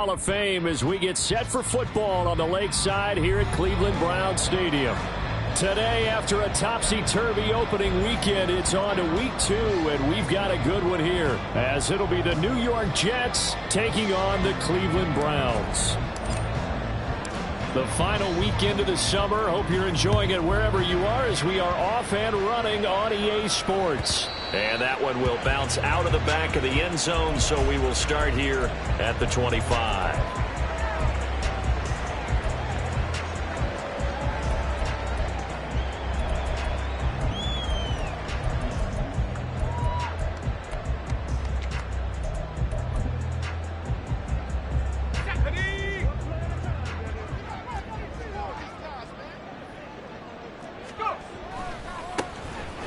Hall of Fame as we get set for football on the lakeside here at Cleveland Browns Stadium. Today, after a topsy-turvy opening weekend, it's on to week 2, and we've got a good one here, as it'll be the New York Jets taking on the Cleveland Browns. The final weekend of the summer. Hope you're enjoying it wherever you are as we are off and running on EA Sports. And that one will bounce out of the back of the end zone, so we will start here at the 25.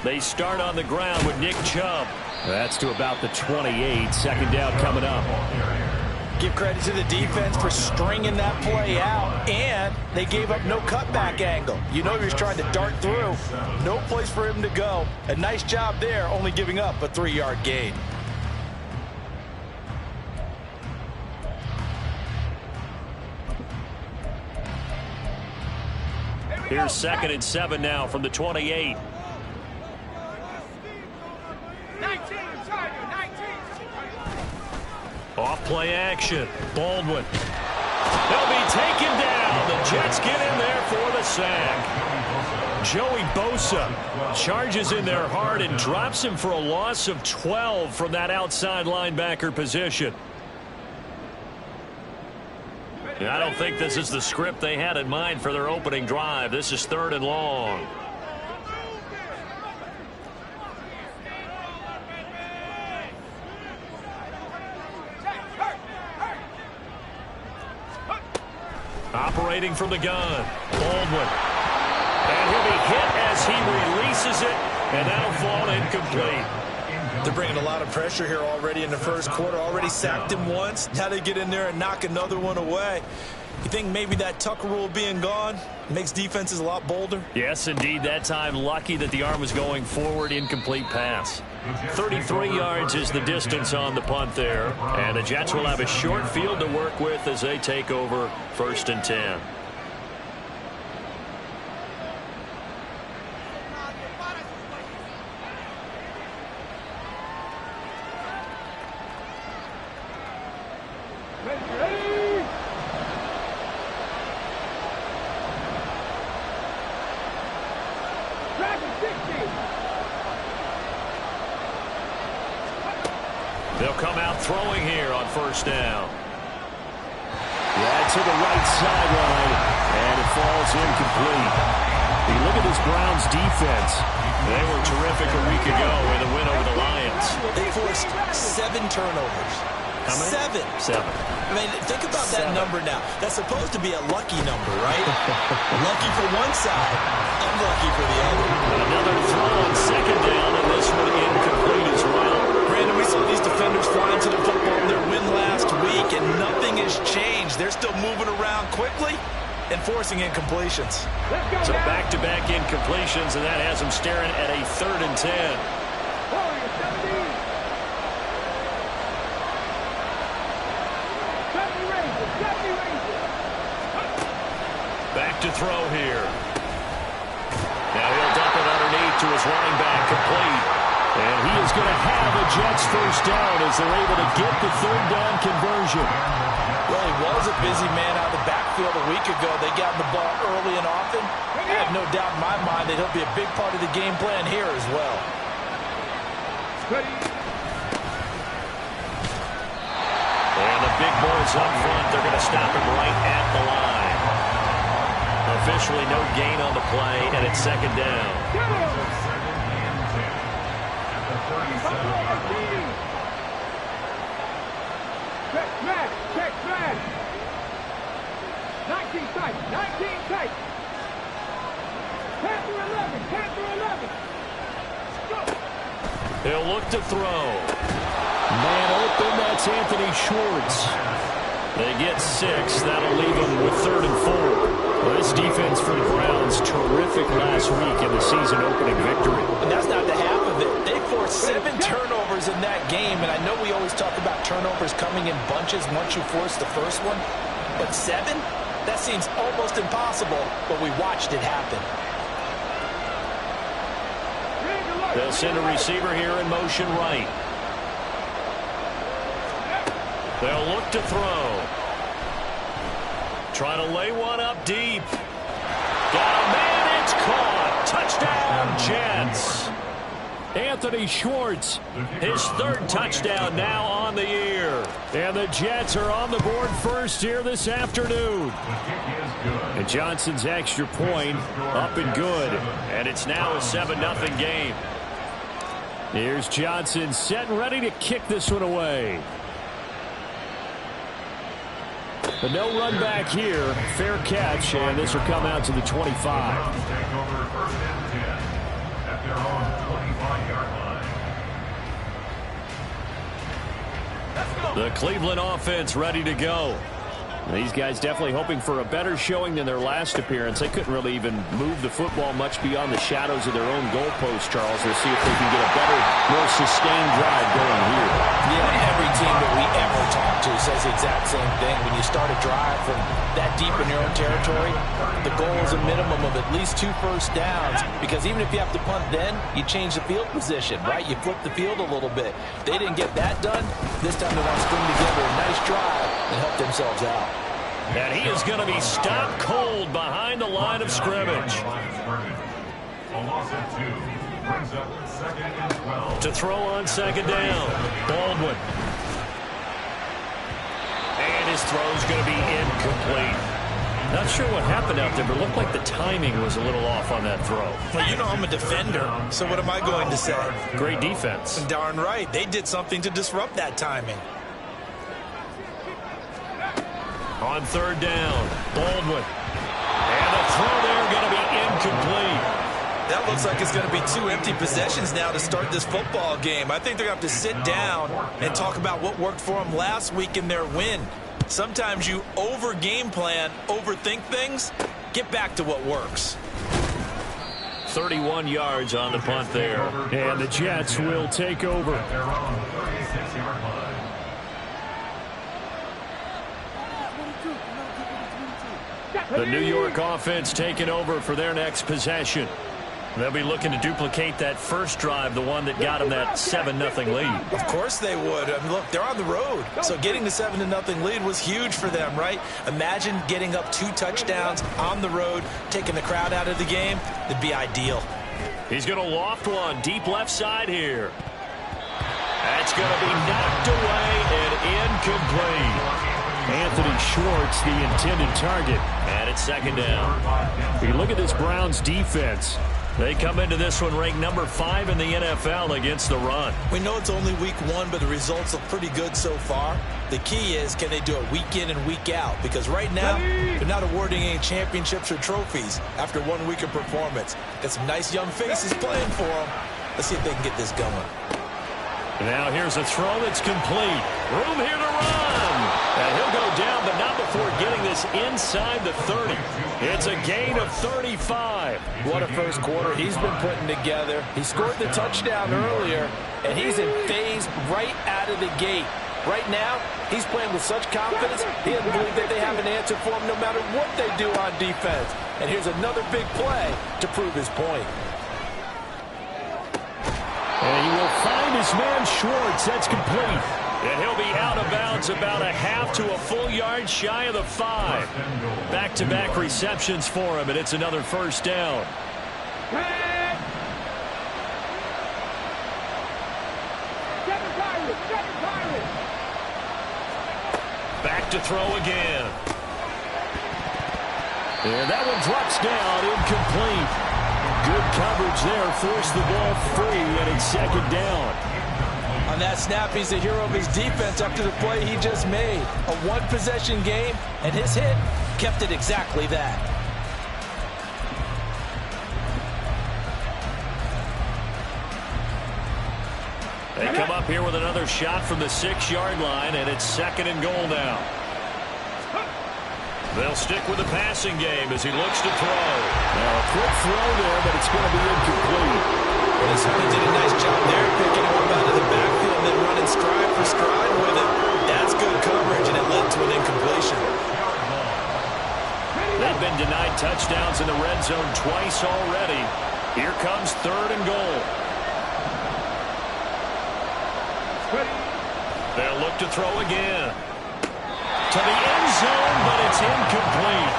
They start on the ground with Nick Chubb. That's to about the 28. Second down coming up. Give credit to the defense for stringing that play out, and they gave up no cutback angle. You know he was trying to dart through. No place for him to go. A nice job there, only giving up a 3-yard gain. Here's 2nd and 7 now from the 28. Off play action. Baldwin. They'll be taken down. The Jets get in there for the sack. Joey Bosa charges in there hard and drops him for a loss of 12 from that outside linebacker position. I don't think this is the script they had in mind for their opening drive. This is 3rd and long. Operating from the gun, Baldwin. And he'll be hit as he releases it, and that'll fall incomplete. They're bringing a lot of pressure here already in the first quarter. Already sacked him once. Now they get in there and knock another one away. You think maybe that Tucker rule being gone makes defenses a lot bolder? Yes, indeed. That time, lucky that the arm was going forward. Incomplete pass. 33 yards is the distance on the punt there. And the Jets will have a short field to work with as they take over 1st and 10. They'll come out throwing here on 1st down. Yeah, to the right sideline, and it falls incomplete. You look at this Browns defense. They were terrific a week ago in the win over the Lions. They forced 7 turnovers. How many? 7. I mean, think about that number now. That's supposed to be a lucky number, right? Lucky for one side, unlucky for the other. Another throw on 2nd down, and this one incomplete as well. Brandon, we saw these defenders flying to the football in their win last week, and nothing has changed. They're still moving around quickly and forcing incompletions. So back-to-back incompletions, and that has them staring at a 3rd and 10. Back to throw here. Now he'll dump it underneath to his running back, complete. And he is going to have a Jets 1st down as they're able to get the 3rd down conversion. Well, he was a busy man out of the backfield a week ago. They got the ball early and often. I have no doubt in my mind that he'll be a big part of the game plan here as well. And the big boys up front, they're going to stop him right at the line. Officially no gain on the play, and it's 2nd down. Check smash. 19 tight. 10 through 11. He'll look to throw. Man open, that's Anthony Schwartz. They get 6. That'll leave them with 3rd and 4. Well, this defense for the Browns, terrific last week in the season opening victory. And that's not the half of it. They forced 7 turnovers in that game, and I know we always talk about turnovers coming in bunches once you force the first one, but 7? That seems almost impossible, but we watched it happen. They'll send a receiver here in motion right. They'll look to throw. Trying to lay one up deep. Got a man, it's caught. Touchdown, Jets. Anthony Schwartz, His 3rd touchdown now on the year. and the Jets are on the board first here this afternoon. And Johnson's extra point up and good. And it's now a 7-0 game. Here's Johnson set and ready to kick this one away. But no run back here. Fair catch, and this will come out to the 25. The Cleveland offense ready to go. These guys definitely hoping for a better showing than their last appearance. They couldn't really even move the football much beyond the shadows of their own goalpost, Charles. We'll see if they can get a better, more sustained drive going here. Yeah, every team that we ever talk to says the exact same thing. When you start a drive from that deep in your own territory, the goal is a minimum of at least 2 first downs, because even if you have to punt then, you change the field position, right? You flip the field a little bit. They didn't get that done. This time they want to string together a nice drive and help themselves out. And he is going to be stopped cold behind the line of scrimmage. To throw on 2nd down, Baldwin. And his throw's going to be incomplete. Not sure what happened out there, but it looked like the timing was a little off on that throw. Well, you know I'm a defender, so what am I going to say? Great defense. Darn right. They did something to disrupt that timing. On 3rd down, Baldwin. And the throw there going to be incomplete. That looks like it's going to be 2 empty possessions now to start this football game. I think they're going to have to sit down and talk about what worked for them last week in their win. Sometimes you over-game plan, overthink things. Get back to what works. 31 yards on the punt there. And the Jets will take over. The New York offense taking over for their next possession. They'll be looking to duplicate that first drive, the one that got them that 7-0 lead. Of course they would. I mean, look, they're on the road. So getting the 7-0 lead was huge for them, right? Imagine getting up 2 touchdowns on the road, taking the crowd out of the game. That'd be ideal. He's going to loft one deep left side here. That's going to be knocked away and incomplete. Anthony Schwartz, the intended target. And it's 2nd down. You look at this Browns defense. They come into this one ranked number 5 in the NFL against the run. We know it's only week 1, but the results look pretty good so far. The key is, can they do it week in and week out? Because right now, they're not awarding any championships or trophies after 1 week of performance. Got some nice young faces playing for them. Let's see if they can get this going. Now here's a throw that's complete. Room here to run. And he'll go down, but not before getting this inside the 30. It's a gain of 35. What a first quarter he's been putting together. He scored the touchdown earlier, and he's in phase right out of the gate. Right now, he's playing with such confidence, he doesn't believe that they have an answer for him no matter what they do on defense. And here's another big play to prove his point. And he will find his man Schwartz. That's complete. And he'll be out of bounds about a half to a full yard shy of the 5. Back-to-back receptions for him, and it's another first down. Back to throw again. And that one drops down, incomplete. Good coverage there, forced the ball free, and it's 2nd down. On that snap, he's the hero of his defense after the play he just made. A 1-possession game, and his hit kept it exactly that. They come up here with another shot from the 6-yard line, and it's 2nd and goal now. They'll stick with the passing game as he looks to throw. Now a quick throw there, but it's going to be incomplete. Minnesota did a nice job there, picking him up out of the backfield and then running stride for stride with him. That's good coverage, and it led to an incompletion. They've been denied touchdowns in the red zone twice already. Here comes 3rd and goal. They'll look to throw again. To the end zone, but it's incomplete.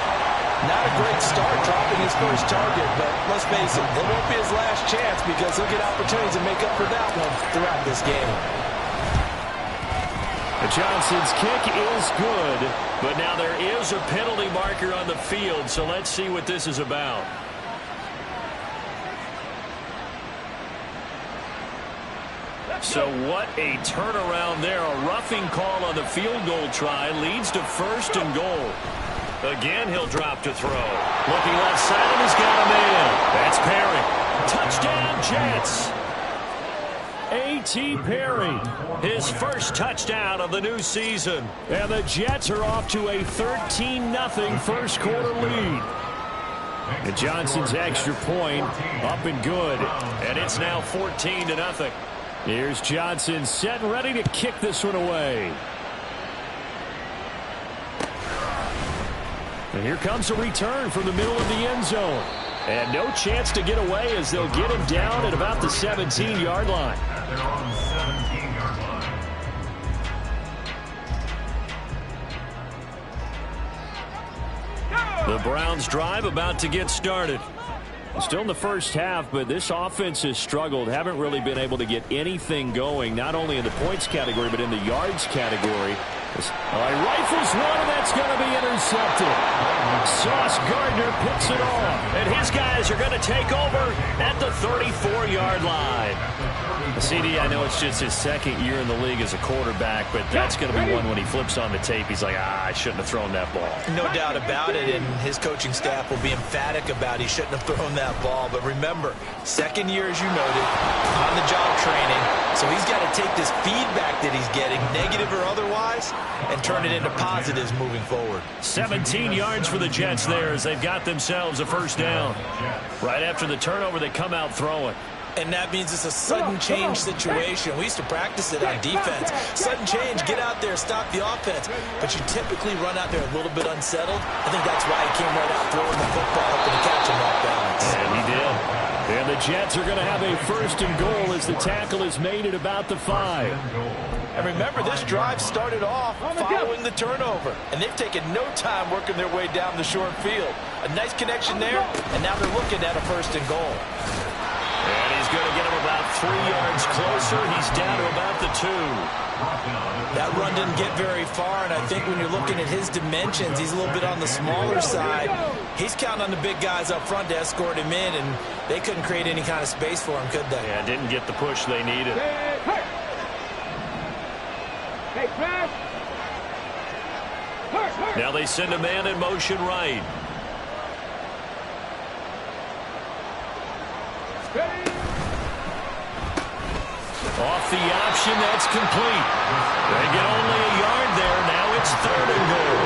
Not a great start dropping his first target, but let's face it, it won't be his last chance because he'll get opportunities to make up for that one throughout this game. Johnson's kick is good, but now there is a penalty marker on the field, so let's see what this is about. So what a turnaround there. A roughing call on the field goal try leads to 1st and goal. Again, he'll drop to throw. Looking left side, and he's got him in. That's Perry. Touchdown, Jets. A.T. Perry, His first touchdown of the new season. and the Jets are off to a 13-0 first quarter lead. And Johnson's extra point up and good. And it's now 14-0. Here's Johnson set and ready to kick this one away. And here comes a return from the middle of the end zone. And no chance to get away as they'll get him down at about the 17-yard line. They're on the 17-yard line. The Browns drive about to get started. Still in the first half, but this offense has struggled. Haven't really been able to get anything going, not only in the points category, but in the yards category. Rifles one, and that's going to be intercepted. Sauce Gardner picks it off. And his guys are going to take over at the 34-yard line. CD, I know it's just his second year in the league as a quarterback, but that's going to be one when he flips on the tape. He's like, I shouldn't have thrown that ball. No doubt about it, and his coaching staff will be emphatic about he shouldn't have thrown that ball. But remember, second year, as you noted, on-the-job training. So he's got to take this feedback that he's getting, negative or otherwise, and turn it into positives moving forward. 17 yards for the Jets there as they've got themselves a first down. Right after the turnover, they come out throwing. And that means it's a sudden change situation. We used to practice it on defense. Sudden change, get out there, stop the offense. But you typically run out there a little bit unsettled. I think that's why he came right out throwing the football up and catching off balance. And he did. And the Jets are going to have a 1st and goal as the tackle is made at about the 5. And remember, this drive started off following the turnover. And they've taken no time working their way down the short field. A nice connection there, and now they're looking at a 1st and goal. And he's going to get him about 3 yards closer. He's down to about the 2. That run didn't get very far, and I think when you're looking at his dimensions, he's a little bit on the smaller side. He's counting on the big guys up front to escort him in, and they couldn't create any kind of space for him, could they? Yeah, didn't get the push they needed. Hey, Crash. Now they send a man in motion right. Off the option, that's complete. They get only a yard there. Now it's 3rd and goal.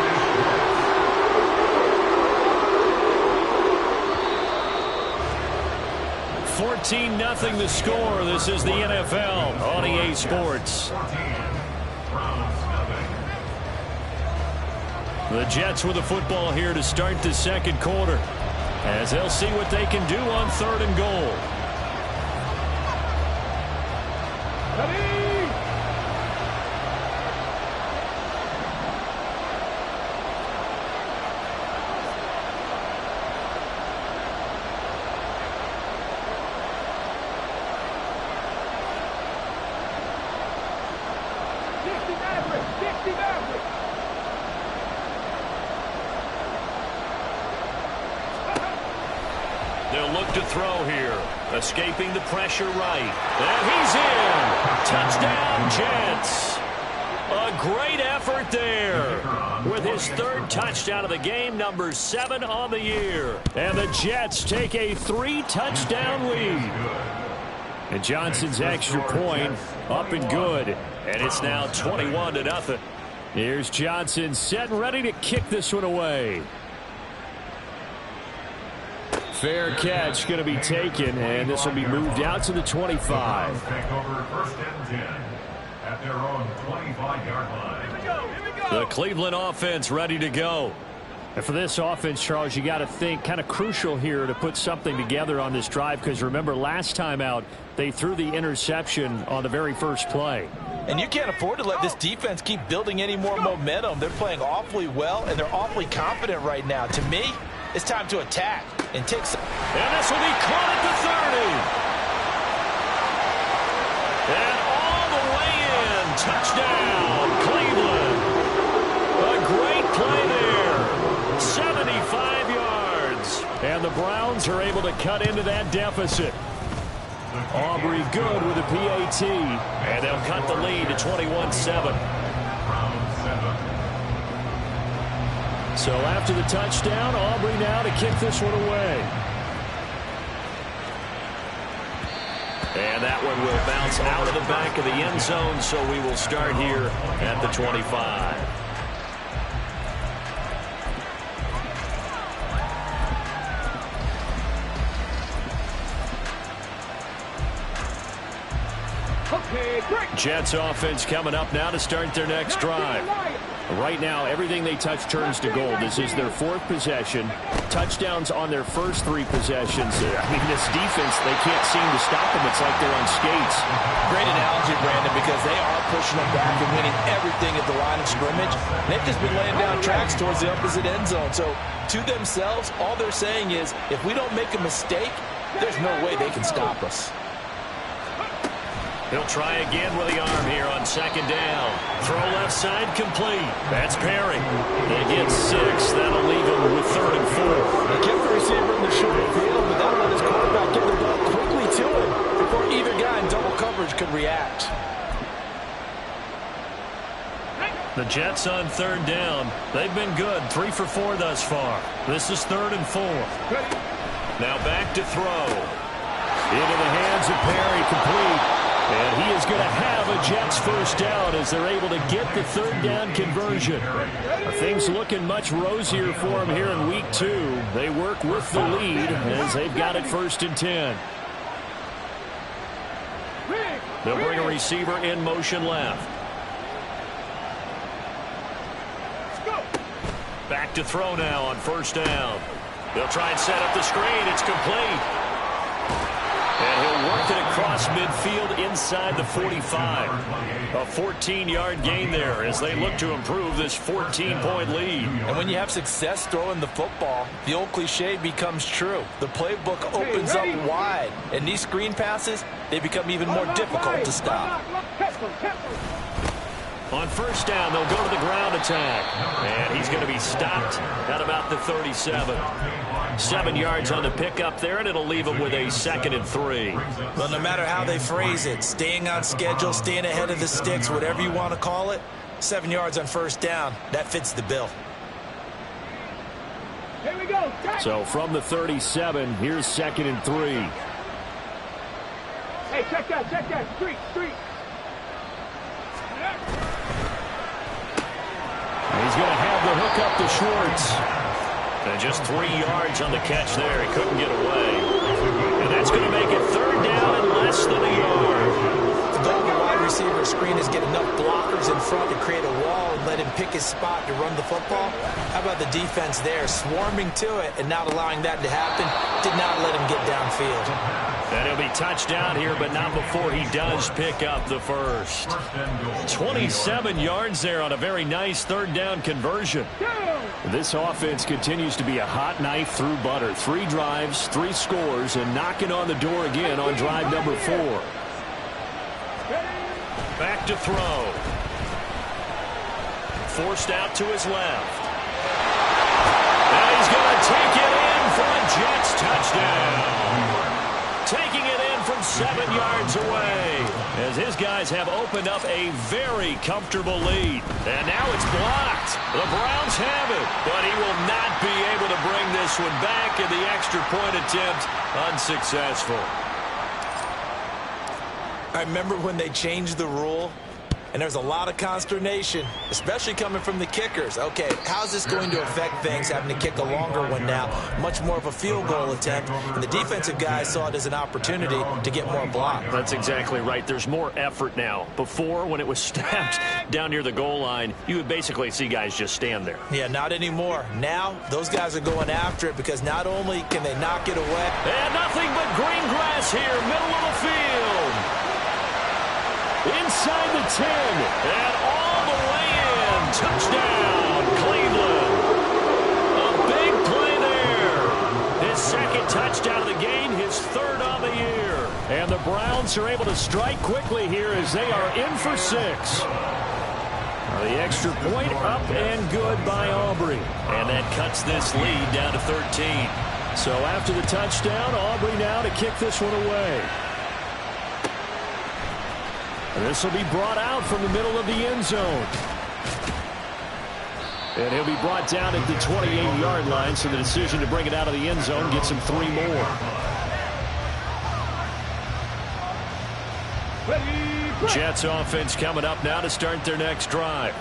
14-0 the score. This is the NFL on EA Sports. The Jets with the football here to start the second quarter, as they'll see what they can do on 3rd and goal. They'll look to throw here. Escaping the pressure right. And he's in. Touchdown, Jets. A great effort there. With his 3rd touchdown of the game, number 7 on the year. And the Jets take a 3-touchdown lead. And Johnson's extra point up and good. And it's now 21-0. Here's Johnson set and ready to kick this one away. Fair catch going to be taken, and this will be moved out to the 25. Take over 1st and 10 at their own 25-yard line. The Cleveland offense ready to go. And for this offense, Charles, you got to think kind of crucial here to put something together on this drive, because remember last time out they threw the interception on the very first play. And you can't afford to let this defense keep building any more momentum. They're playing awfully well, and they're awfully confident right now. To me, it's time to attack and take some. And this will be caught at the 30. And all the way in. Touchdown, Cleveland. A great play there. 75 yards. And the Browns are able to cut into that deficit. Aubrey good with a PAT. And they'll cut the lead to 21-7. So after the touchdown, Aubrey now to kick this one away. And that one will bounce out of the back of the end zone, so we will start here at the 25. Jets offense coming up now to start their next drive. Right now, everything they touch turns to gold. This is their 4th possession. Touchdowns on their first 3 possessions. I mean, this defense, they can't seem to stop them. It's like they're on skates. Great analogy, Brandon, because they are pushing them back and winning everything at the line of scrimmage. They've just been laying down tracks towards the opposite end zone. So, to themselves, all they're saying is, if we don't make a mistake, there's no way they can stop us. He'll try again with the arm here on 2nd down. Throw left side complete. That's Perry. They get 6. That'll leave him with 3rd and 4. They kept the receiver in the short field, but that'll let his quarterback get the ball quickly to him before either guy in double coverage could react. The Jets on 3rd down. They've been good. 3 for 4 thus far. This is 3rd and 4. Now back to throw. Into the hands of Perry, complete. And he is going to have a Jets first down as they're able to get the 3rd down conversion. Things looking much rosier for them here in week 2. They work with the lead as they've got it 1st and 10. They'll bring a receiver in motion left. Back to throw now on 1st down. They'll try and set up the screen. It's complete. And he'll work it across midfield inside the 45. A 14-yard gain there as they look to improve this 14-point lead. And when you have success throwing the football, the old cliche becomes true. The playbook opens up wide. And these screen passes, they become even more difficult to stop. On 1st down, they'll go to the ground attack. And he's going to be stopped at about the 37. 7 yards on the pickup there, and it'll leave him with a 2nd and 3. Well, no matter how they phrase it, staying on schedule, staying ahead of the sticks, whatever you want to call it, 7 yards on 1st down, that fits the bill. Here we go. So from the 37, here's 2nd and 3. Hey, check that. Street. He's going to have the hook up to Schwartz. And just 3 yards on the catch there. He couldn't get away. And that's going to make it 3rd down and less than a yard. The goal of the wide receiver screen is get enough blockers in front to create a wall and let him pick his spot to run the football. How about the defense there, swarming to it and not allowing that to happen? Did not let him get downfield. And he'll be touched down here, but not before he does pick up the first. 27 yards there on a very nice 3rd down conversion. This offense continues to be a hot knife through butter. 3 drives, 3 scores, and knocking on the door again on drive number 4. Back to throw. Forced out to his left. And he's going to take it in for a Jets touchdown. Taking it in from 7 yards away as his guys have opened up a very comfortable lead. And now it's blocked. The Browns have it, but he will not be able to bring this one back, and the extra point attempt unsuccessful. I remember when they changed the rule and there's a lot of consternation, especially coming from the kickers. Okay, how's this going to affect things, having to kick a longer one now, much more of a field goal attempt, and the defensive guys saw it as an opportunity to get more block. That's exactly right. There's more effort now. Before, when it was snapped down near the goal line, you would basically see guys just stand there. Yeah, not anymore. Now, those guys are going after it because not only can they knock it away. And nothing but green grass here, middle of the field. Inside the 10. And all the way in. Touchdown, Cleveland. A big play there. His second touchdown of the game, his third on the year. And the Browns are able to strike quickly here as they are in for 6. The extra point up and good by Aubrey. And that cuts this lead down to 13. So after the touchdown, Aubrey now to kick this one away. And this will be brought out from the middle of the end zone. And he'll be brought down at the 28-yard line, so the decision to bring it out of the end zone gets him 3 more. Jets offense coming up now to start their next drive.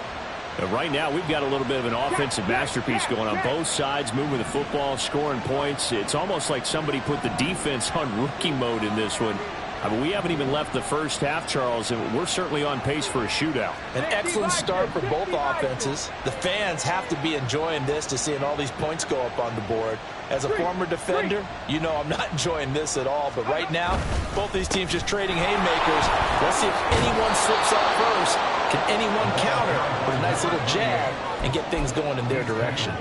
Right now, we've got a little bit of an offensive masterpiece going on both sides, moving the football, scoring points. It's almost like somebody put the defense on rookie mode in this one. I mean, we haven't even left the first half, Charles, and we're certainly on pace for a shootout. An excellent start for both offenses. The fans have to be enjoying this to seeing all these points go up on the board. As a former defender, you know I'm not enjoying this at all. But right now, both these teams just trading haymakers. Let's see if anyone slips up first. Can anyone counter with a nice little jab and get things going in their direction?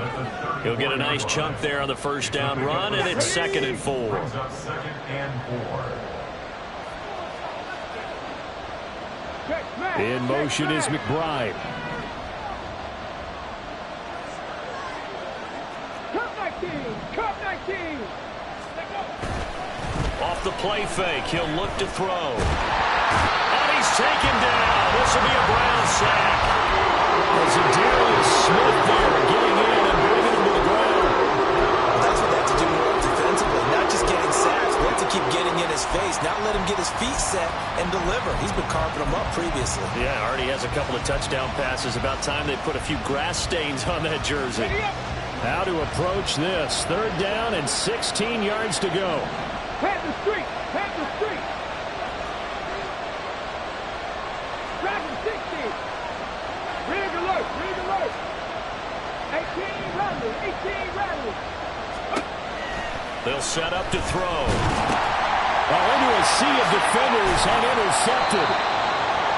He'll get a nice chunk there on the first down run, and it's 2nd and 4. Second and 4. In motion is McBride. Cup 19. Off the play fake, he'll look to throw. And he's taken down. This will be a Brown sack. As Darius Smith there getting in and bringing him to the ground. That's what they have to do more defensively, not just getting sacks, but to keep getting in his face, not let him get his feet set and deliver. He's been carving them up previously. Yeah, already has a couple of touchdown passes. About time they put a few grass stains on that jersey. How to approach this. 3rd down and 16 yards to go. Head the street. Head the street. Dragon 60. Rig alert. Rig alert. 18 rattlers. 18 rattlers. They'll set up to throw. Into a sea of defenders and intercepted.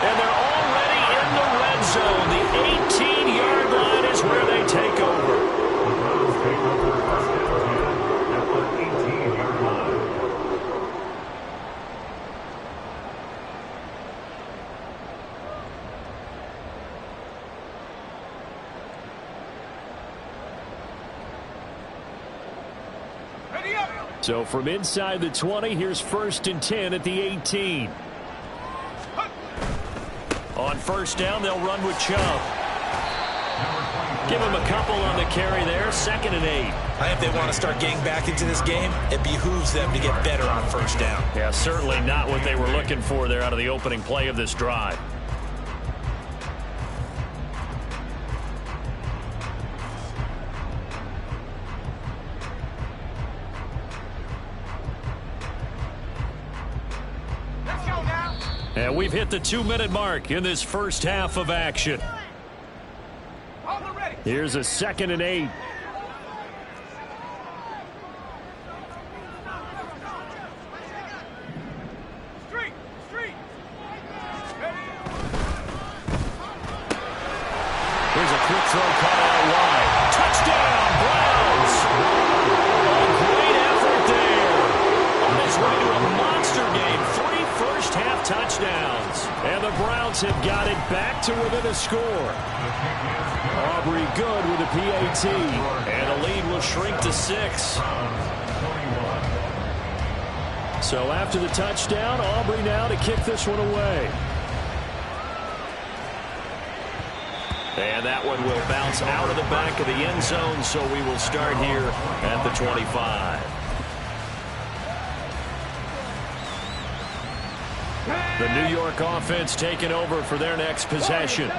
And they're already in the red zone. The 18-yard line is where they take over. The Browns take over first and 10 at the 18-yard line. So from inside the 20, here's 1st and 10 at the 18. On first down, they'll run with Chubb. Give him a couple on the carry there. 2nd and 8. I think if they want to start getting back into this game, it behooves them to get better on first down. Yeah, certainly not what they were looking for there out of the opening play of this drive. And we've hit the 2-minute mark in this first half of action. Here's a 2nd and 8. Here's a quick throw caught out wide. Touchdown, Browns! A great effort there. On his way to a monster game. 3 first-half touchdowns. And the Browns have got it back to within a score. Aubrey good with a PAT. And the lead will shrink to 6. So after the touchdown, Aubrey now to kick this one away. And that one will bounce out of the back of the end zone, so we will start here at the 25. The New York offense taking over for their next possession.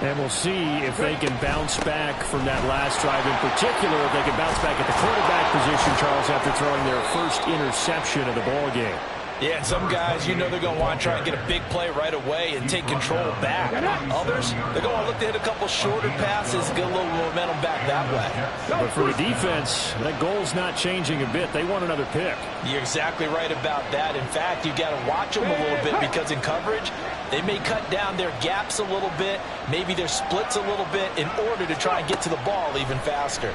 And we'll see if they can bounce back from that last drive, in particular if they can bounce back at the quarterback position, Charles, after throwing their first interception of the ball game. Yeah, and some guys, you know they're going to want to try and get a big play right away and take control back. Others, they're going to look to hit a couple shorter passes, get a little momentum back that way. But for the defense, that goal's not changing a bit. They want another pick. You're exactly right about that. In fact, you got to watch them a little bit because in coverage, they may cut down their gaps a little bit, maybe their splits a little bit in order to try and get to the ball even faster.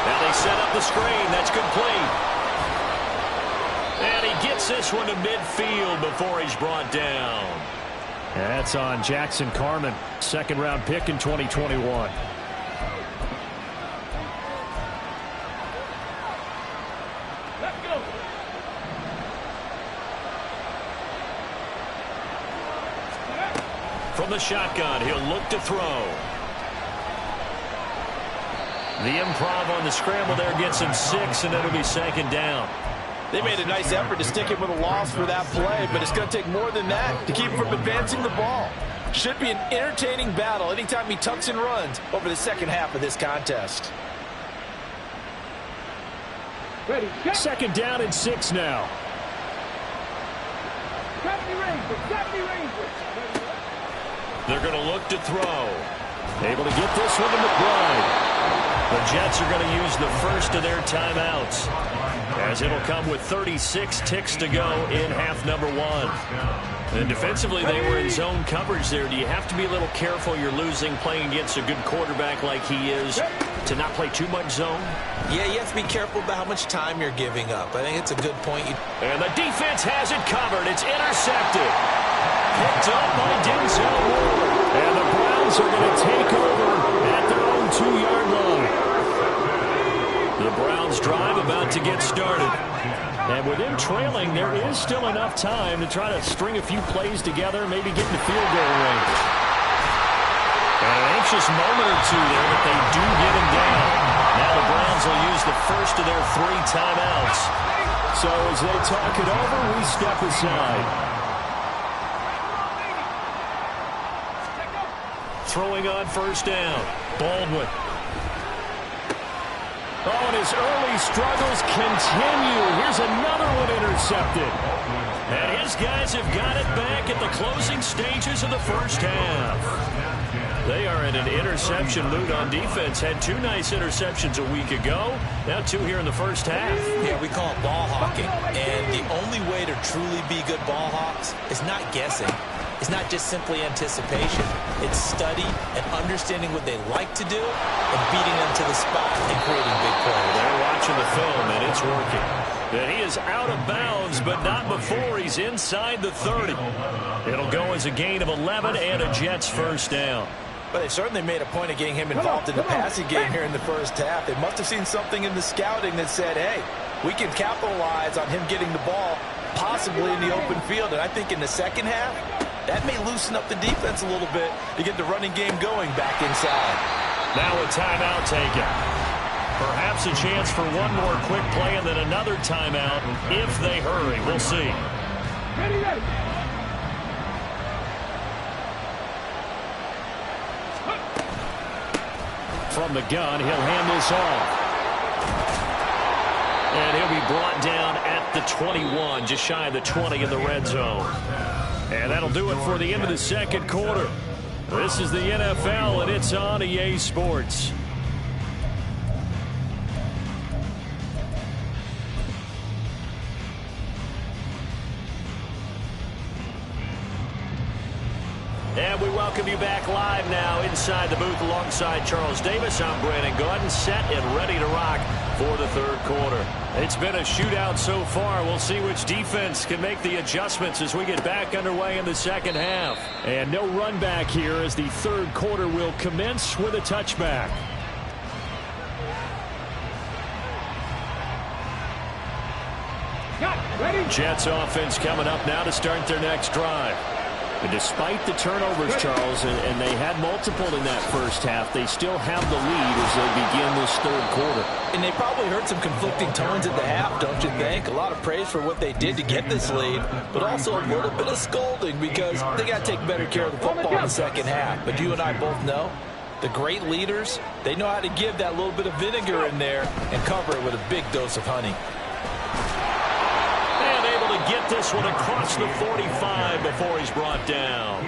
Now they set up the screen. That's complete. And he gets this one to midfield before he's brought down. That's on Jackson Carman, second-round pick in 2021. Let's go. From the shotgun, he'll look to throw. The improv on the scramble there gets him 6, and it'll be second down. They made a nice effort to stick him with a loss for that play, but it's going to take more than that to keep him from advancing the ball. Should be an entertaining battle anytime he tucks and runs over the second half of this contest. Ready, set. Second down and 6 now. 70 Rangers, 70 Rangers. They're going to look to throw. Able to get this one to McBride. The Jets are going to use the first of their timeouts, as it'll come with 36 ticks to go in half number 1. And defensively, they were in zone coverage there. Do you have to be a little careful? You're losing playing against a good quarterback like he is to not play too much zone? Yeah, you have to be careful about how much time you're giving up. I think it's a good point. And the defense has it covered. It's intercepted. Picked up by Denzel Ward. And the Browns are going to take over at their own 2-yard line. The Browns drive about to get started. And with him trailing, there is still enough time to try to string a few plays together, maybe get in the field goal range. And an anxious moment or two there, but they do get him down. Now the Browns will use the first of their 3 timeouts. So as they talk it over, we step aside. Throwing on first down. Baldwin. Oh, and his early struggles continue. Here's another one intercepted. And his guys have got it back at the closing stages of the first half. They are in an interception mood on defense. Had 2 nice interceptions a week ago. Now 2 here in the first half. Yeah, we call it ball hawking. And the only way to truly be good ball hawks is not guessing. It's not just simply anticipation. It's study and understanding what they like to do and beating them to the spot and creating big plays. They're watching the film, and it's working. And he is out of bounds, but not before he's inside the 30. It'll go as a gain of 11 and a Jets first down. But they certainly made a point of getting him involved in the passing game here in the first half. They must have seen something in the scouting that said, hey, we can capitalize on him getting the ball possibly in the open field. And I think in the second half, that may loosen up the defense a little bit to get the running game going back inside. Now a timeout taken. Perhaps a chance for one more quick play and then another timeout if they hurry. We'll see. Ready, ready. From the gun, he'll hand this off. And he'll be brought down at the 21, just shy of the 20 in the red zone. And that'll do it for the end of the second quarter. This is the NFL, and it's on EA Sports. And we welcome you back live now inside the booth alongside Charles Davis. I'm Brandon Gaudin, set and ready to rock for the third quarter. It's been a shootout so far. We'll see which defense can make the adjustments as we get back underway in the second half. And no run back here as the third quarter will commence with a touchback. Got it. Ready. Jets offense coming up now to start their next drive. And despite the turnovers, Charles, and they had multiple in that first half, they still have the lead as they begin this third quarter. And they probably heard some conflicting tones at the half, don't you think? A lot of praise for what they did to get this lead, but also a little bit of scolding because they got to take better care of the football in the second half. But you and I both know the great leaders, they know how to give that little bit of vinegar in there and cover it with a big dose of honey. Get this one across the 45 before he's brought down.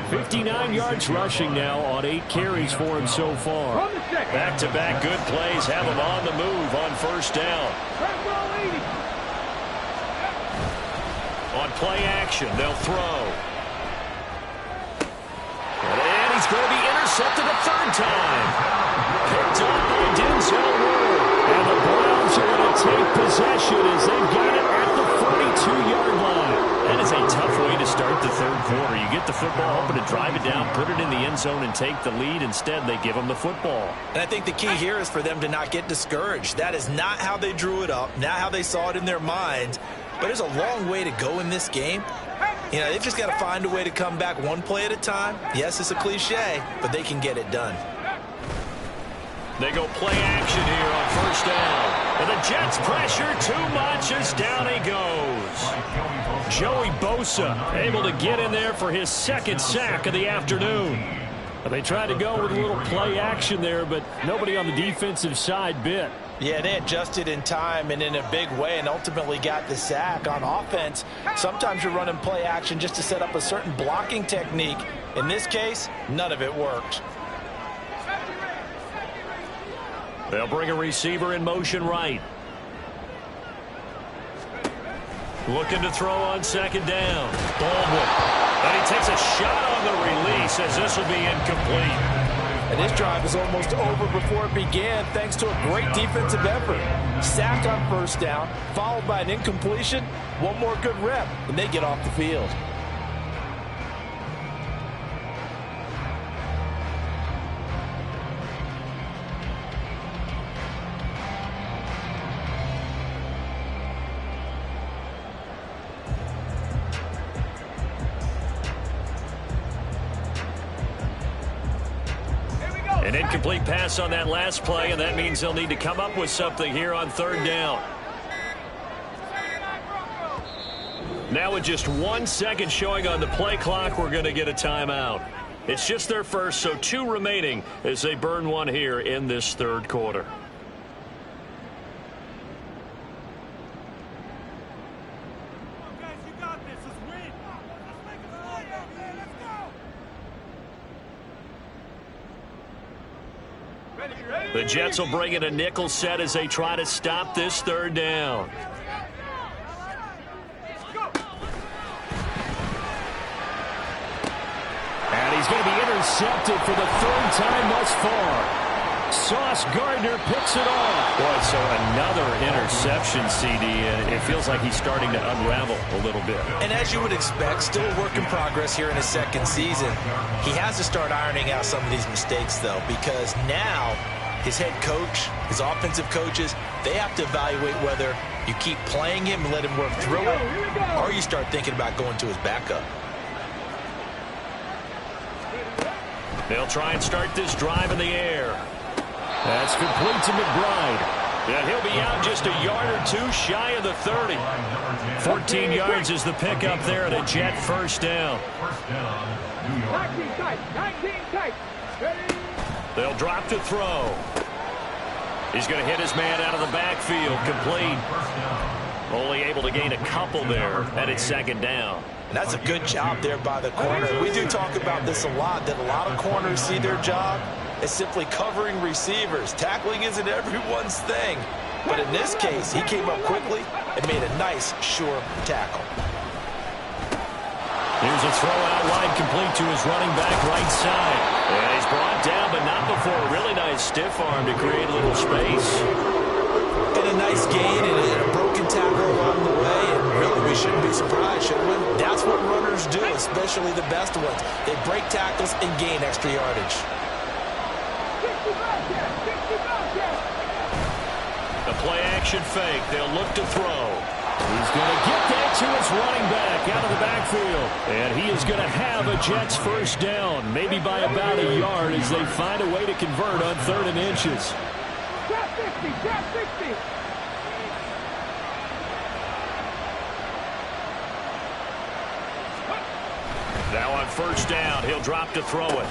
59 yards rushing now on 8 carries for him so far. Back-to-back good plays have him on the move on first down. On play action, they'll throw. And he's going to be intercepted a third time. Picked up by Denzel Ward. And the Browns are going to take possession as they've got it at the 42-yard line. That is a tough way to start the third quarter. You get the football, hoping to drive it down, put it in the end zone, and take the lead. Instead, they give them the football. And I think the key here is for them to not get discouraged. That is not how they drew it up, not how they saw it in their minds. But there's a long way to go in this game. You know, they've just got to find a way to come back one play at a time. Yes, it's a cliche, but they can get it done. They go play action here on first down. And the Jets pressure too much as down he goes. Joey Bosa able to get in there for his second sack of the afternoon. They tried to go with a little play action there, but nobody on the defensive side bit. Yeah, they adjusted in time and in a big way and ultimately got the sack. On offense, sometimes you're running play action just to set up a certain blocking technique. In this case, none of it worked. They'll bring a receiver in motion right. Looking to throw on second down. Baldwin. And he takes a shot on the release as this will be incomplete. And this drive was almost over before it began thanks to a great defensive effort. Sacked on first down, followed by an incompletion. One more good rep, and they get off the field. An incomplete pass on that last play, and that means they'll need to come up with something here on third down. Now with just 1 second showing on the play clock, we're going to get a timeout. It's just their first, so 2 remaining as they burn one here in this third quarter. The Jets will bring in a nickel set as they try to stop this third down. And he's going to be intercepted for the third time thus far. Sauce Gardner picks it off. Boy, so another interception, CD, and it feels like he's starting to unravel a little bit. And as you would expect, still a work in progress here in his second season. He has to start ironing out some of these mistakes, though, because now his head coach, his offensive coaches, they have to evaluate whether you keep playing him and let him work through it, or you start thinking about going to his backup. They'll try and start this drive in the air. That's complete to McBride. And he'll be out just a yard or two shy of the 30. 14 yards is the pickup there at a Jet first down. 19 tight. Ready? They'll drop to throw. He's going to hit his man out of the backfield. Complete. Only able to gain a couple there, and it's second down. And that's a good job there by the corner. We do talk about this a lot, that a lot of corners see their job as simply covering receivers. Tackling isn't everyone's thing. But in this case, he came up quickly and made a nice, sure tackle. Here's a throw out wide, complete to his running back right side. And he's brought down, but not before a really nice stiff arm to create a little space. And a nice gain and a broken tackle along the way. And really, we shouldn't be surprised, should we? That's what runners do, especially the best ones. They break tackles and gain extra yardage. The play action fake. They'll look to throw. He's going to get that to his running back out of the backfield. And he is going to have a Jets first down, maybe by about a yard as they find a way to convert on 3rd and inches. Trap 60, trap 60. Now on first down, he'll drop to throw it.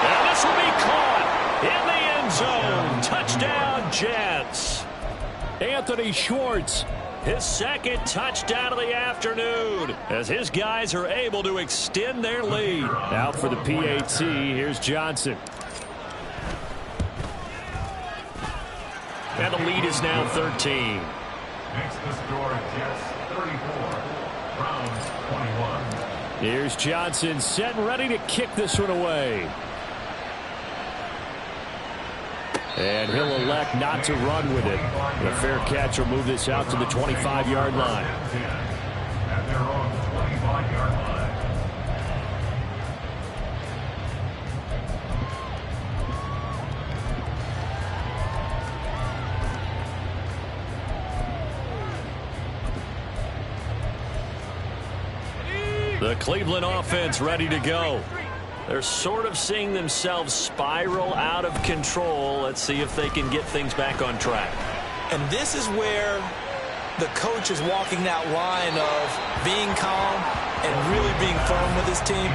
And this will be caught in the end zone. Touchdown, Jets. Anthony Schwartz. His 2nd touchdown of the afternoon as his guys are able to extend their lead. Out for the PAT, here's Johnson. And the lead is now 13. Makes the score Jets 34, Browns 21. Here's Johnson set and ready to kick this one away. And he'll elect not to run with it. The fair catch will move this out to the 25-yard line. At their own 25-yard line. The Cleveland offense ready to go. They're sort of seeing themselves spiral out of control. Let's see if they can get things back on track. And this is where the coach is walking that line of being calm and really being firm with his team.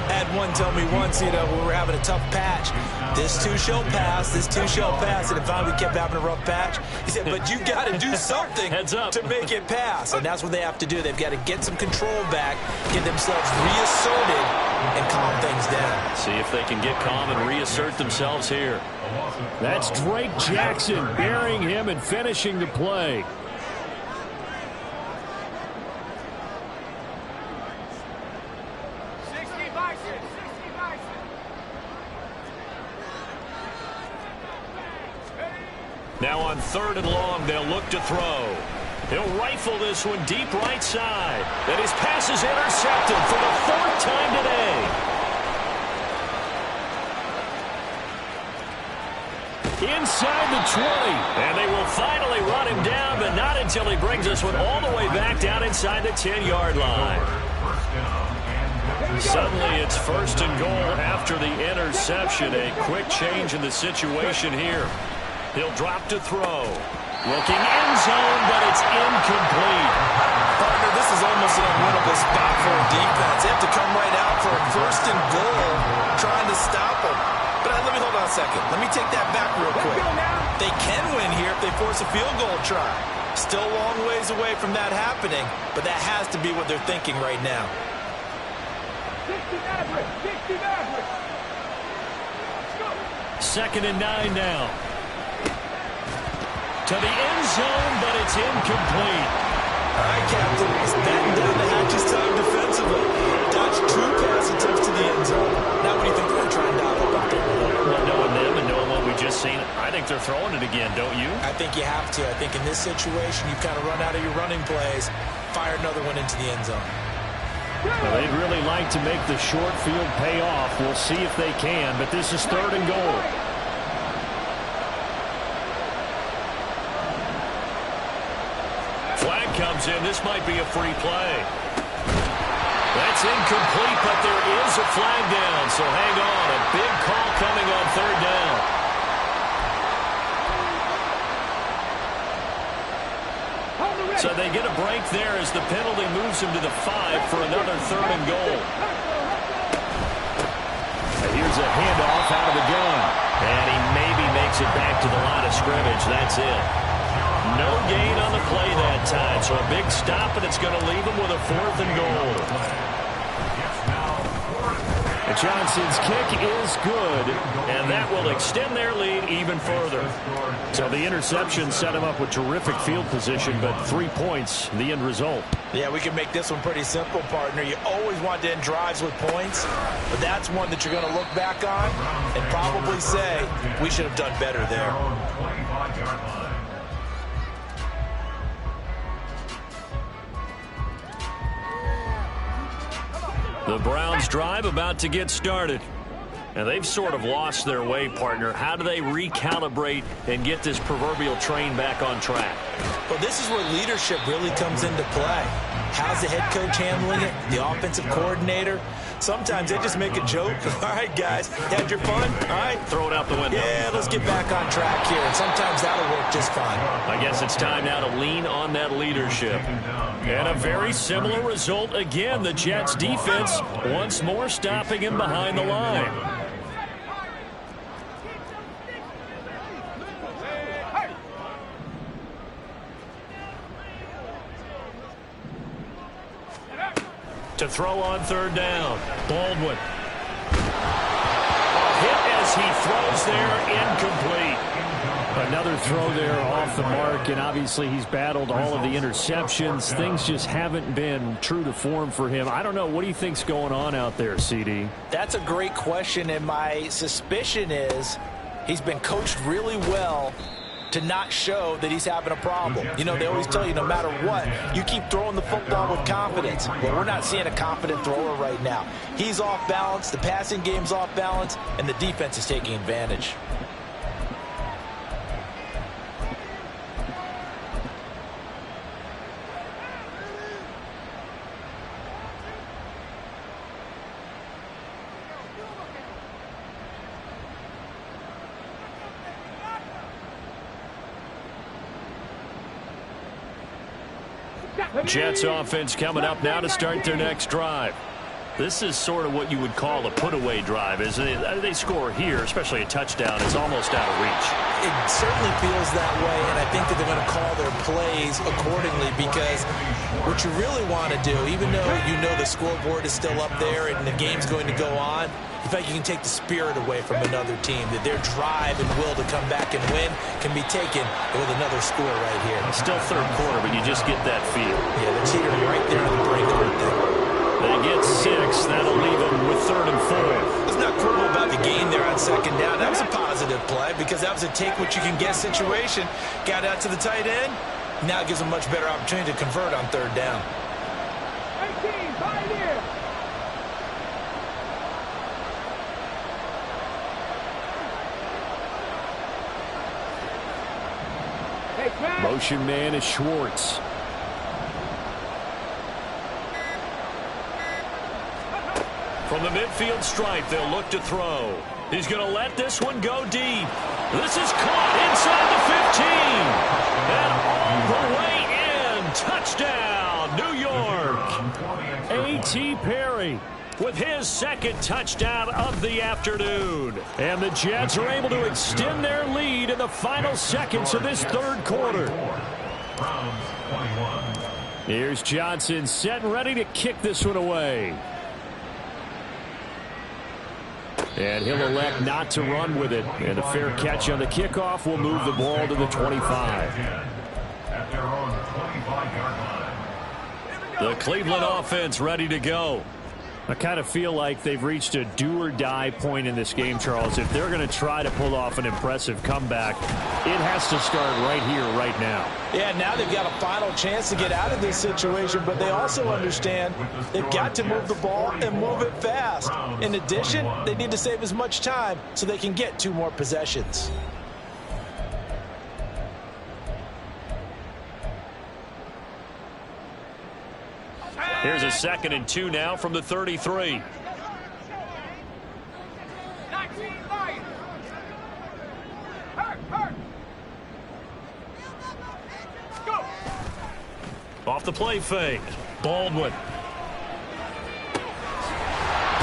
I had one tell me once, when we were having a tough patch, this too shall pass, this too shall pass. And finally we kept having a rough patch. He said, but you got to do something Heads up. to make it pass. And that's what they have to do. They've got to get some control back, get themselves reasserted, and calm things down. See if they can get calm and reassert themselves here. That's Drake Jackson burying him and finishing the play. Now on 3rd and long, they'll look to throw. He'll rifle this one deep right side. And his pass is intercepted for the 4th time today. Inside the 20. And they will finally run him down, but not until he brings this one all the way back down inside the 10-yard line. Suddenly it's 1st and goal after the interception. A quick change in the situation here. He'll drop to throw. Looking end zone, but it's incomplete. Partner, this is almost an unwinnable spot for a defense. They have to come right out for a 1st and goal, trying to stop them. But let me hold on a second. Let me take that back real quick. They can win here if they force a field goal try. Still a long ways away from that happening, but that has to be what they're thinking right now. 60 Maverick, 60 Maverick. 2nd and 9 now. To the end zone, but it's incomplete. All right, Captain. He's batting down the hatches time defensively. Dodged 2 pass attempts to the end zone. Now what do you think they're trying to dial up there? Well, knowing them and knowing what we've just seen, I think they're throwing it again, don't you? I think you have to. I think in this situation, you kind of run out of your running plays, fire another one into the end zone. Well, they'd really like to make the short field pay off. We'll see if they can, but this is 3rd and goal. Flag comes in. This might be a free play. That's incomplete, but there is a flag down, so hang on. A big call coming on 3rd down. So they get a break there as the penalty moves him to the 5 for another 3rd and goal. Here's a handoff out of the gun. And he maybe makes it back to the line of scrimmage. That's it. No gain on the play that time, so a big stop, and it's going to leave him with a 4th and goal. And Johnson's kick is good. And that will extend their lead even further. So the interception set him up with terrific field position, but 3 points, the end result. Yeah, we can make this one pretty simple, partner. You always want to end drives with points, but that's one that you're going to look back on and probably say, we should have done better there. The Browns drive about to get started. And they've sort of lost their way, partner. How do they recalibrate and get this proverbial train back on track? Well, this is where leadership really comes into play. How's the head coach handling it? The offensive coordinator? Sometimes they just make a joke. All right, guys, had your fun? All right. Throw it out the window. Yeah, let's get back on track here. And sometimes that'll work just fine. I guess it's time now to lean on that leadership. And a very similar result again. The Jets defense once more stopping him behind the line. To throw on third down. Baldwin. Hit as he throws there, incomplete. Another throw there off the mark, and obviously he's battled all of the interceptions. Things just haven't been true to form for him. I don't know. What do you think's going on out there, CD? That's a great question, and my suspicion is he's been coached really well to not show that he's having a problem. You know, they always tell you no matter what, you keep throwing the football with confidence. Well, we're not seeing a confident thrower right now. He's off balance, the passing game's off balance, and the defense is taking advantage. Jets offense coming up now to start their next drive. This is sort of what you would call a put-away drive, isn't it? They score here, especially a touchdown. It's almost out of reach. It certainly feels that way, and I think that they're going to call their plays accordingly, because what you really want to do, even though you know the scoreboard is still up there and the game's going to go on, in fact, you can take the spirit away from another team, that their drive and will to come back and win can be taken with another score right here. It's still third quarter, but you just get that feel. Yeah, they're teetering right there on the brink, aren't they? They get 6. That'll leave them with 3rd and 4. Let's not quibble about the gain there on second down. That was a positive play because that was a take-what-you-can-get situation. Got out to the tight end. Now it gives them a much better opportunity to convert on third down. 18, right here. Motion man is Schwartz. From the midfield stripe, they'll look to throw. He's going to let this one go deep. This is caught inside the 15. And all the way in. Touchdown, New York. A.T. Perry with his second touchdown of the afternoon. And the Jets are able to extend their lead in the final seconds of this third quarter. Here's Johnson set and ready to kick this one away. And he'll elect not to run with it. And a fair catch on the kickoff will move the ball to the 25. At their own 25-yard line. The Cleveland offense ready to go. I kind of feel like they've reached a do-or-die point in this game, Charles. If they're going to try to pull off an impressive comeback, it has to start right here, right now. Yeah, now they've got a final chance to get out of this situation, but they also understand they've got to move the ball and move it fast. In addition, they need to save as much time so they can get 2 more possessions. Here's a 2nd and 2 now from the 33. Off the play fake. Baldwin.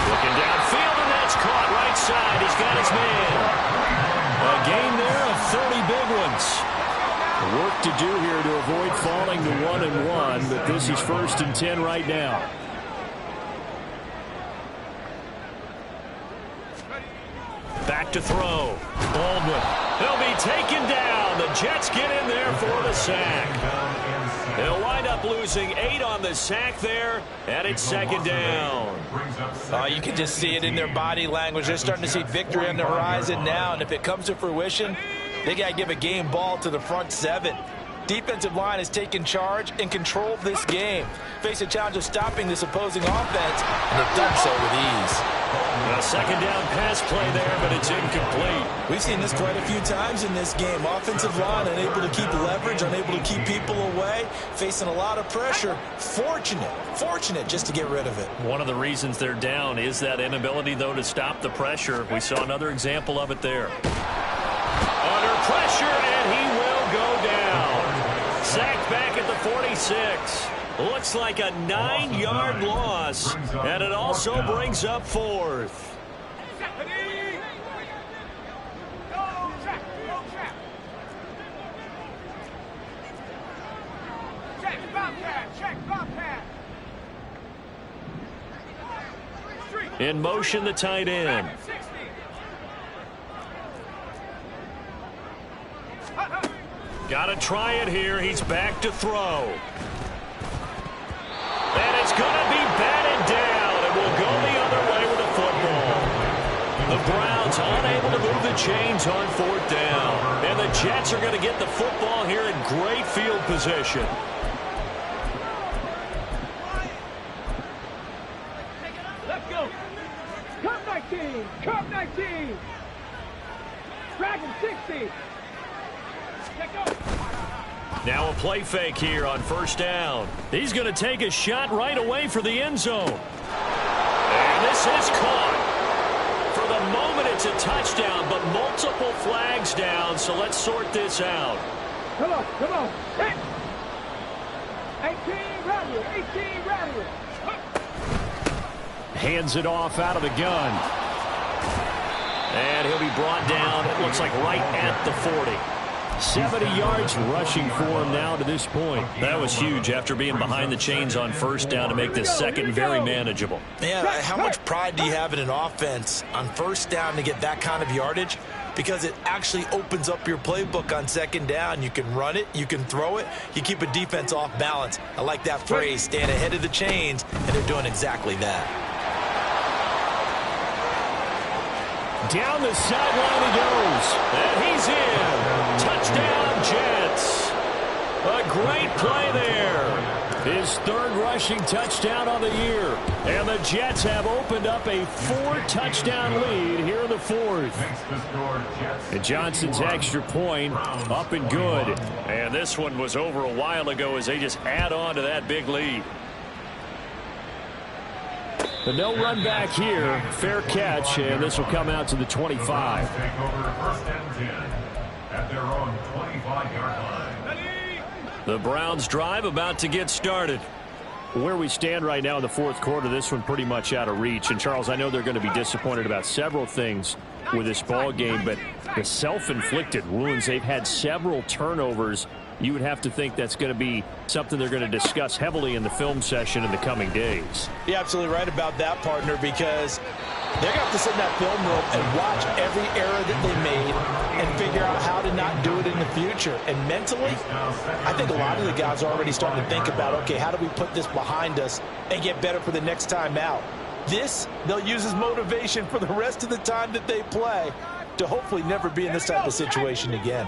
Looking downfield, and that's caught right side. He's got his man. A gain there of 30 big ones. Work to do here to avoid falling to 1-1, but this is 1st and 10 right now. Back to throw. Baldwin. He'll be taken down. The Jets get in there for the sack. They'll wind up losing 8 on the sack there, and it's 2nd down. You can just see it in their body language. They're starting to see victory on the horizon now, and if it comes to fruition, they got to give a game ball to the front 7. Defensive line has taken charge and controlled this game. Face a challenge of stopping this opposing offense, and they've done so with ease. A second down pass play there, but it's incomplete. We've seen this quite a few times in this game. Offensive line unable to keep leverage, unable to keep people away, facing a lot of pressure. Fortunate just to get rid of it. One of the reasons they're down is that inability, though, to stop the pressure. We saw another example of it there. Under pressure, and he will go down. Sacked back at the 46. Looks like a 9-yard loss, and it also brings up 4th. In motion, the tight end. Got to try it here. He's back to throw. And it's going to be batted down, and will go the other way with the football. The Browns unable to move the chains on 4th down. And the Jets are going to get the football here in great field position. Let's go. Cup 19. Cup 19. Dragon 60. Let's go. Now a play fake here on 1st down. He's going to take a shot right away for the end zone. And this is caught. For the moment, it's a touchdown, but multiple flags down, so let's sort this out. Come on. 18 Radler. Hands it off out of the gun. And he'll be brought down, it looks like right at the 40. 70 yards rushing for him now to this point. That was huge after being behind the chains on 1st down to make this second very manageable. Yeah, how much pride do you have in an offense on 1st down to get that kind of yardage? Because it actually opens up your playbook on 2nd down. You can run it, you can throw it, you keep a defense off balance. I like that phrase, staying ahead of the chains, and they're doing exactly that. Down the sideline he goes. And he's in. Touchdown, Jets. A great play there. His 3rd rushing touchdown of the year. And the Jets have opened up a 4-touchdown lead here in the 4th. And Johnson's extra point up and good. And this one was over a while ago as they just add on to that big lead. The no run back here. Fair catch, and this will come out to the 25. Take over 1st and 10 at their own 25-yard line. The Browns drive about to get started. Where we stand right now in the 4th quarter, this one pretty much out of reach. And, Charles, I know they're going to be disappointed about several things with this ball game, but the self-inflicted wounds, they've had several turnovers. You would have to think that's going to be something they're going to discuss heavily in the film session in the coming days. You're absolutely right about that, partner, because they're going to have to sit in that film room and watch every error that they made and figure out how to not do it in the future. And mentally, I think a lot of the guys are already starting to think about, okay, how do we put this behind us and get better for the next time out? This, they'll use as motivation for the rest of the time that they play to hopefully never be in this type of situation again.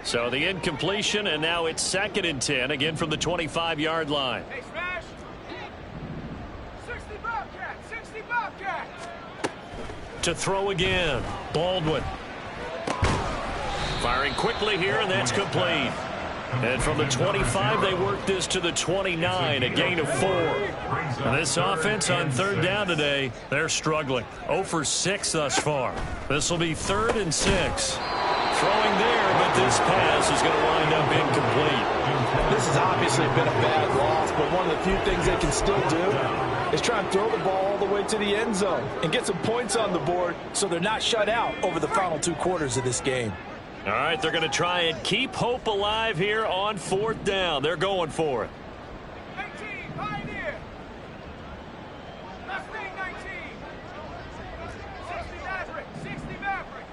So the incompletion, and now it's 2nd and 10, again from the 25-yard line. Hey, smash. 60 Bobcat. To throw again, Baldwin. Firing quickly here, and that's complete. And from the 25, they work this to the 29, a gain of 4. And this offense on 3rd down today, they're struggling. 0 for 6 thus far. This will be 3rd and 6. Throwing there, but this pass is going to wind up incomplete. This has obviously been a bad loss, but one of the few things they can still do is try and throw the ball all the way to the end zone and get some points on the board so they're not shut out over the final 2 quarters of this game. All right, they're going to try and keep hope alive here on 4th down. They're going for it. 19, Pioneer. Left wing 19. 60 Maverick.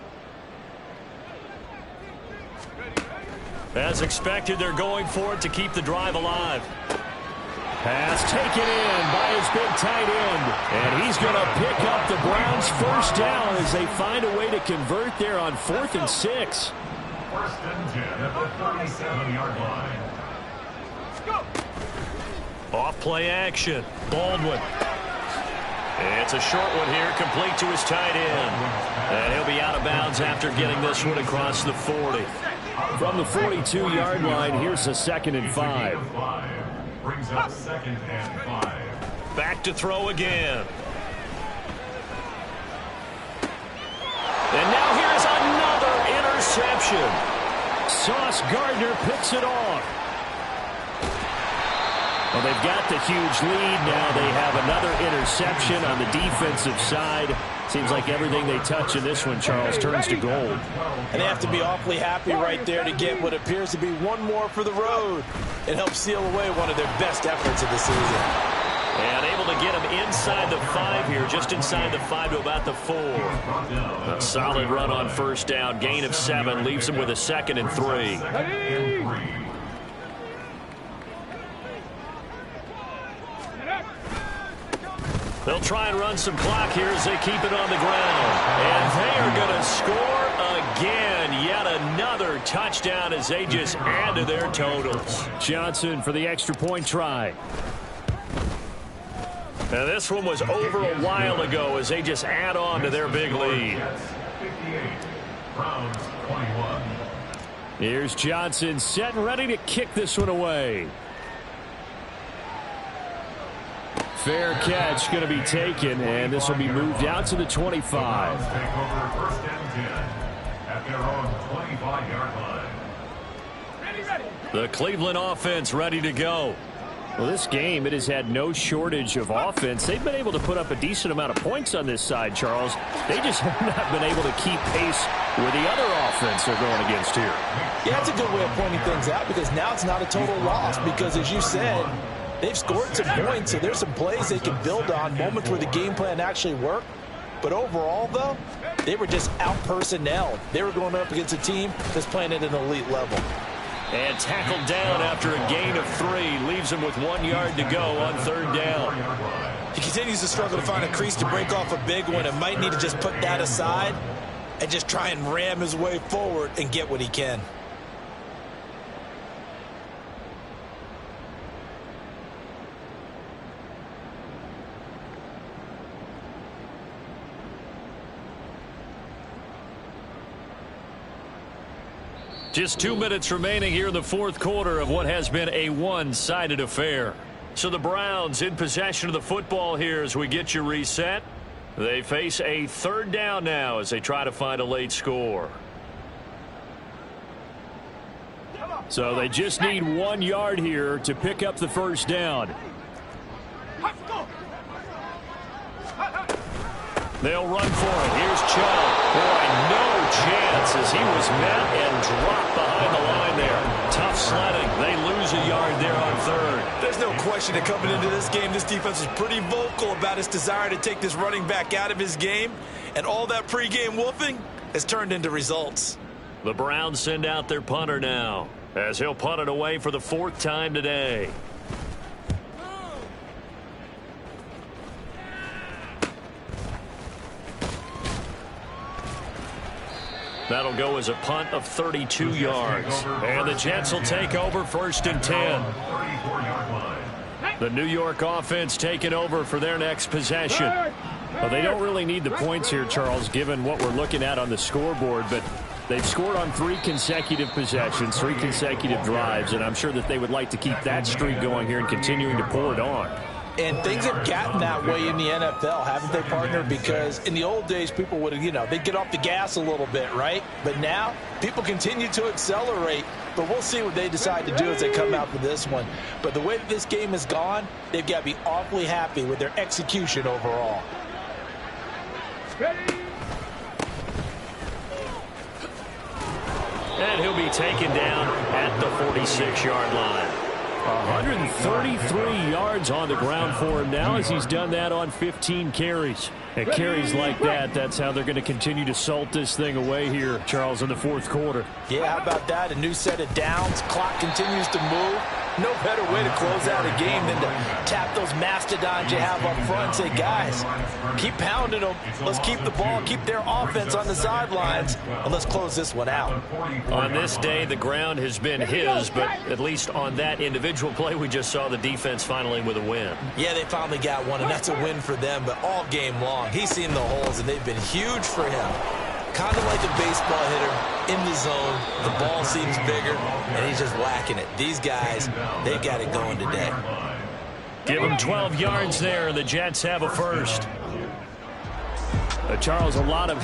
As expected, they're going for it to keep the drive alive. Pass taken in by his big tight end. And he's going to pick up the Browns' 1st down as they find a way to convert there on 4th and 6. 1st and 10 at the 37-yard line. Off play action. Baldwin. It's a short one here, complete to his tight end. And he'll be out of bounds after getting this one across the 40. From the 42-yard line, here's a 2nd and 5. Brings up 2nd and 5. Back to throw again. And now here's another interception. Sauce Gardner picks it off. Well, they've got the huge lead. Now they have another interception on the defensive side. Seems like everything they touch in this one, Charles, turns to gold. And they have to be awfully happy right there to get what appears to be one more for the road. It helps seal away one of their best efforts of the season. And able to get him inside the 5 here, just inside the 5 to about the 4. A solid run on first down, gain of 7, leaves him with a 2nd and 3. They'll try and run some clock here as they keep it on the ground. And they are going to score again. Yet another touchdown as they just add to their totals. Johnson for the extra point try. And this one was over a while ago as they just add on to their big lead. 58. Browns 21. Here's Johnson set and ready to kick this one away. Fair catch going to be taken, and this will be moved out to the 25. Take over 1st and 10 at their own 25-yard line. The Cleveland offense ready to go. Well, this game, it has had no shortage of offense. They've been able to put up a decent amount of points on this side, Charles. They just have not been able to keep pace with the other offense they're going against here. Yeah, that's a good way of pointing things out because now it's not a total loss because, as you said, they've scored some points, so there's some plays they can build on, moments where the game plan actually worked. But overall, though, they were just out-personnelled. They were going up against a team that's playing at an elite level. And tackled down after a gain of 3. Leaves him with 1 yard to go on 3rd down. He continues to struggle to find a crease to break off a big one and might need to just put that aside and just try and ram his way forward and get what he can. Just 2 minutes remaining here in the 4th quarter of what has been a one-sided affair. So the Browns in possession of the football here as we get you reset. They face a 3rd down now as they try to find a late score. So they just need 1 yard here to pick up the 1st down. They'll run for it. Here's Chubb. Boy, no chance as he was met and dropped behind the line there. Tough sledding. They lose a yard there on 3rd. There's no question that coming into this game, this defense was pretty vocal about its desire to take this running back out of his game. And all that pregame wolfing has turned into results. The Browns send out their punter now as he'll punt it away for the 4th time today. That'll go as a punt of 32 yards. And the Jets will take over 1st and 10. The New York offense taking over for their next possession. Well, they don't really need the points here, Charles, given what we're looking at on the scoreboard, but they've scored on 3 consecutive possessions, 3 consecutive drives, and I'm sure that they would like to keep that streak going here and continuing to pour it on. And things have gotten that way in the NFL, haven't they, partner? Because in the old days, people would have, they'd get off the gas a little bit, right? But now, people continue to accelerate. But we'll see what they decide to do as they come out for this one. But the way that this game has gone, they've got to be awfully happy with their execution overall. And he'll be taken down at the 46-yard line. 133 yards on the ground for him now as he's done that on 15 carries. And carries like that, that's how they're going to continue to salt this thing away here, Charles, in the 4th quarter. Yeah, how about that? A new set of downs. Clock continues to move. No better way to close out a game than to tap those mastodons you have up front and say, guys, keep pounding them. Let's keep the ball, keep their offense on the sidelines, and let's close this one out. On this day, the ground has been his, but at least on that individual play, we just saw the defense finally with a win. Yeah, they finally got one, and that's a win for them, but all game long, he's seen the holes, and they've been huge for him. Kind of like a baseball hitter in the zone. The ball seems bigger, and he's just whacking it. These guys, they've got it going today. Give him 12 yards there, and the Jets have a first. Charles, a lot of